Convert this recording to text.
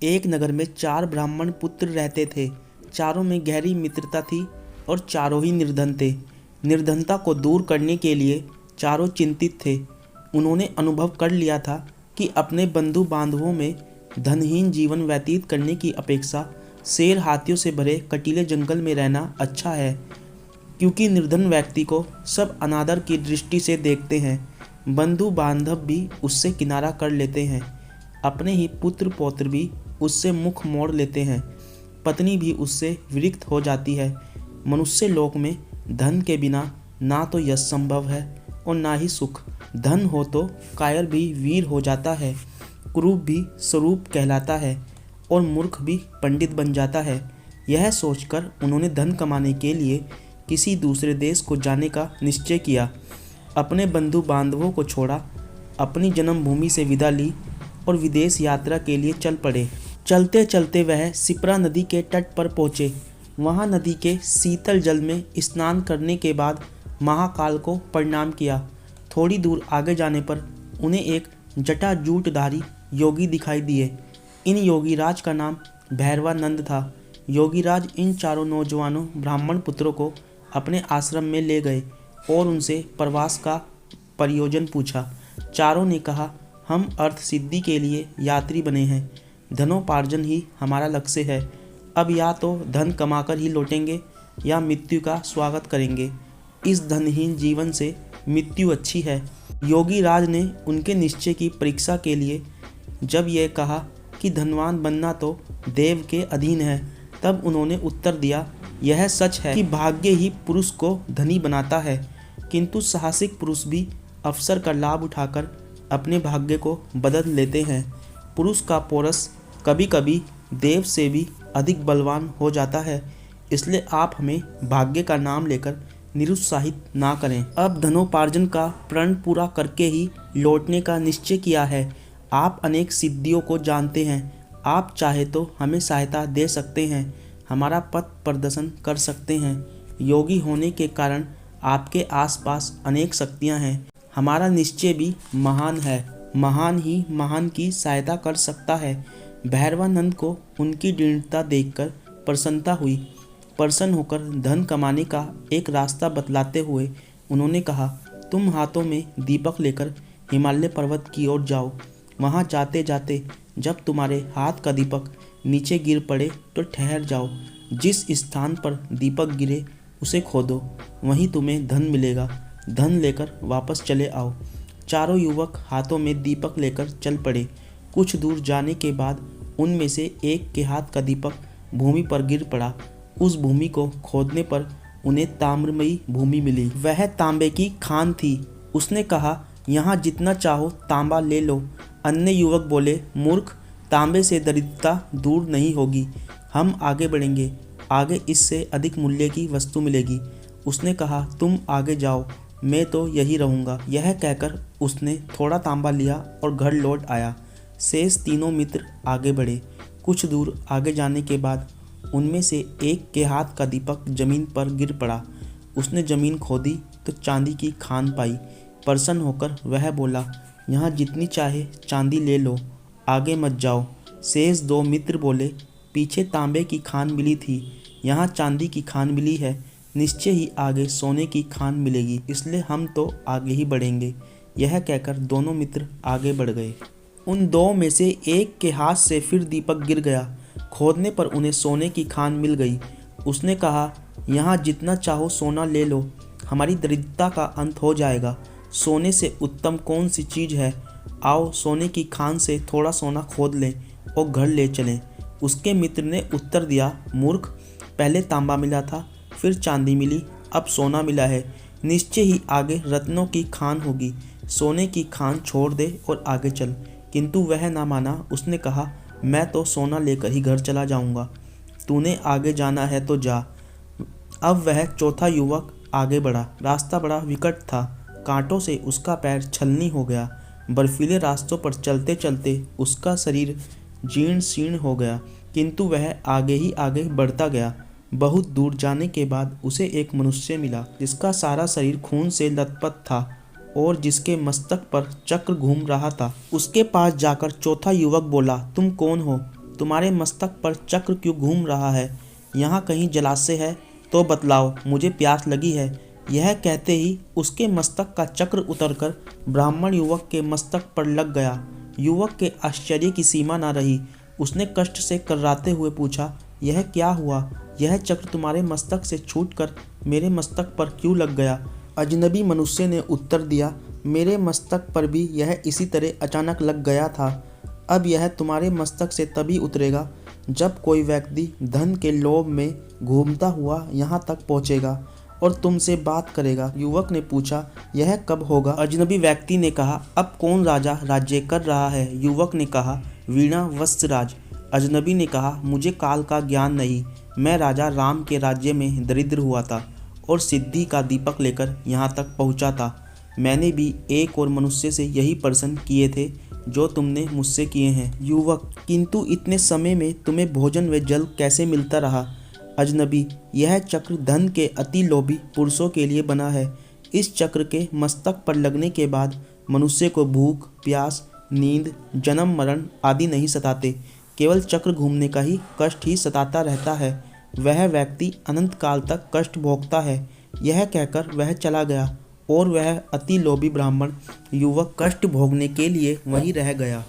एक नगर में 4 ब्राह्मण पुत्र रहते थे। चारों में गहरी मित्रता थी और चारों ही निर्धन थे। निर्धनता को दूर करने के लिए चारों चिंतित थे। उन्होंने अनुभव कर लिया था कि अपने बंधु बांधवों में धनहीन जीवन व्यतीत करने की अपेक्षा शेर हाथियों से भरे कटीले जंगल में रहना अच्छा है, क्योंकि निर्धन व्यक्ति को सब अनादर की दृष्टि से देखते हैं। बंधु बांधव भी उससे किनारा कर लेते हैं। अपने ही पुत्र पौत्र भी उससे मुख मोड़ लेते हैं। पत्नी भी उससे विरक्त हो जाती है। मनुष्य लोक में धन के बिना ना तो यश संभव है और ना ही सुख। धन हो तो कायर भी वीर हो जाता है, कुरूप भी स्वरूप कहलाता है और मूर्ख भी पंडित बन जाता है। यह सोचकर उन्होंने धन कमाने के लिए किसी दूसरे देश को जाने का निश्चय किया। अपने बंधु बांधवों को छोड़ा, अपनी जन्मभूमि से विदा ली और विदेश यात्रा के लिए चल पड़े। चलते चलते वह सिप्रा नदी के तट पर पहुँचे। वहाँ नदी के शीतल जल में स्नान करने के बाद महाकाल को प्रणाम किया। थोड़ी दूर आगे जाने पर उन्हें एक जटाजूटधारी योगी दिखाई दिए। इन योगीराज का नाम भैरवानंद था। योगीराज इन चारों नौजवानों ब्राह्मण पुत्रों को अपने आश्रम में ले गए और उनसे प्रवास का प्रयोजन पूछा। चारों ने कहा, हम अर्थ सिद्धि के लिए यात्री बने हैं। धनोपार्जन ही हमारा लक्ष्य है। अब या तो धन कमाकर ही लौटेंगे या मृत्यु का स्वागत करेंगे। इस धनहीन जीवन से मृत्यु अच्छी है। योगी राज ने उनके निश्चय की परीक्षा के लिए जब यह कहा कि धनवान बनना तो देव के अधीन है, तब उन्होंने उत्तर दिया, यह सच है कि भाग्य ही पुरुष को धनी बनाता है, किंतु साहसिक पुरुष भी अवसर का लाभ उठाकर अपने भाग्य को बदल लेते हैं। पुरुष का पौरुष कभी कभी देव से भी अधिक बलवान हो जाता है। इसलिए आप हमें भाग्य का नाम लेकर निरुत्साहित ना करें। अब धनोपार्जन का प्रण पूरा करके ही लौटने का निश्चय किया है। आप अनेक सिद्धियों को जानते हैं। आप चाहे तो हमें सहायता दे सकते हैं, हमारा पथ प्रदर्शन कर सकते हैं। योगी होने के कारण आपके आसपास अनेक शक्तियां हैं। हमारा निश्चय भी महान है। महान ही महान की सहायता कर सकता है। भैरवानंद को उनकी दृढ़ता देखकर प्रसन्नता हुई। प्रसन्न होकर धन कमाने का एक रास्ता बतलाते हुए उन्होंने कहा, तुम हाथों में दीपक लेकर हिमालय पर्वत की ओर जाओ। वहां जाते जाते जब तुम्हारे हाथ का दीपक नीचे गिर पड़े तो ठहर जाओ। जिस स्थान पर दीपक गिरे उसे खोदो, वहीं तुम्हें धन मिलेगा। धन लेकर वापस चले आओ। चारों युवक हाथों में दीपक लेकर चल पड़े। कुछ दूर जाने के बाद उनमें से एक के हाथ का दीपक भूमि पर गिर पड़ा। उस भूमि को खोदने पर उन्हें ताम्रमयी भूमि मिली। वह तांबे की खान थी। उसने कहा, यहाँ जितना चाहो तांबा ले लो। अन्य युवक बोले, मूर्ख, तांबे से दरिद्रता दूर नहीं होगी। हम आगे बढ़ेंगे, आगे इससे अधिक मूल्य की वस्तु मिलेगी। उसने कहा, तुम आगे जाओ, मैं तो यही रहूँगा। यह कहकर उसने थोड़ा तांबा लिया और घर लौट आया। शेष तीनों मित्र आगे बढ़े। कुछ दूर आगे जाने के बाद उनमें से एक के हाथ का दीपक जमीन पर गिर पड़ा। उसने जमीन खोदी तो चांदी की खान पाई। प्रसन्न होकर वह बोला, यहाँ जितनी चाहे चांदी ले लो, आगे मत जाओ। शेष दो मित्र बोले, पीछे तांबे की खान मिली थी, यहाँ चांदी की खान मिली है, निश्चय ही आगे सोने की खान मिलेगी, इसलिए हम तो आगे ही बढ़ेंगे। यह कहकर दोनों मित्र आगे बढ़ गए। उन दो में से एक के हाथ से फिर दीपक गिर गया। खोदने पर उन्हें सोने की खान मिल गई। उसने कहा, यहाँ जितना चाहो सोना ले लो, हमारी दरिद्रता का अंत हो जाएगा। सोने से उत्तम कौन सी चीज़ है? आओ सोने की खान से थोड़ा सोना खोद लें और घर ले चलें। उसके मित्र ने उत्तर दिया, मूर्ख, पहले तांबा मिला था, फिर चांदी मिली, अब सोना मिला है। निश्चय ही आगे रत्नों की खान होगी। सोने की खान छोड़ दे और आगे चल। किंतु वह ना माना। उसने कहा, मैं तो सोना लेकर ही घर चला जाऊंगा। तूने आगे जाना है तो जा। अब वह चौथा युवक आगे बढ़ा। रास्ता बड़ा विकट था। कांटों से उसका पैर छलनी हो गया। बर्फीले रास्तों पर चलते चलते उसका शरीर जीर्ण शीर्ण हो गया, किंतु वह आगे ही आगे बढ़ता गया। बहुत दूर जाने के बाद उसे एक मनुष्य मिला, जिसका सारा शरीर खून से लथपथ था और जिसके मस्तक पर चक्र घूम रहा था। उसके पास जाकर चौथा युवक बोला, तुम कौन हो? तुम्हारे मस्तक पर चक्र क्यों घूम रहा है? यहाँ कहीं जलाशय है तो बतलाओ, मुझे प्यास लगी है। यह कहते ही उसके मस्तक का चक्र उतरकर ब्राह्मण युवक के मस्तक पर लग गया। युवक के आश्चर्य की सीमा न रही। उसने कष्ट से कर्राते हुए पूछा, यह क्या हुआ? यह चक्र तुम्हारे मस्तक से छूटकर मेरे मस्तक पर क्यों लग गया? अजनबी मनुष्य ने उत्तर दिया, मेरे मस्तक पर भी यह इसी तरह अचानक लग गया था। अब यह तुम्हारे मस्तक से तभी उतरेगा जब कोई व्यक्ति धन के लोभ में घूमता हुआ यहाँ तक पहुँचेगा और तुमसे बात करेगा। युवक ने पूछा, यह कब होगा? अजनबी व्यक्ति ने कहा, अब कौन राजा राज्य कर रहा है? युवक ने कहा, वीणा वत्सराज। अजनबी ने कहा, मुझे काल का ज्ञान नहीं। मैं राजा राम के राज्य में दरिद्र हुआ था और सिद्धि का दीपक लेकर यहाँ तक पहुँचा था। मैंने भी एक और मनुष्य से यही प्रश्न किए थे जो तुमने मुझसे किए हैं। युवक, किंतु इतने समय में तुम्हें भोजन व जल कैसे मिलता रहा? अजनबी, यह चक्र धन के अति लोभी पुरुषों के लिए बना है। इस चक्र के मस्तक पर लगने के बाद मनुष्य को भूख, प्यास, नींद, जन्म मरण आदि नहीं सताते। केवल चक्र घूमने का ही कष्ट ही सताता रहता है। वह व्यक्ति अनंत काल तक कष्ट भोगता है। यह कहकर वह चला गया और वह अति लोभी ब्राह्मण युवक कष्ट भोगने के लिए वहीं रह गया।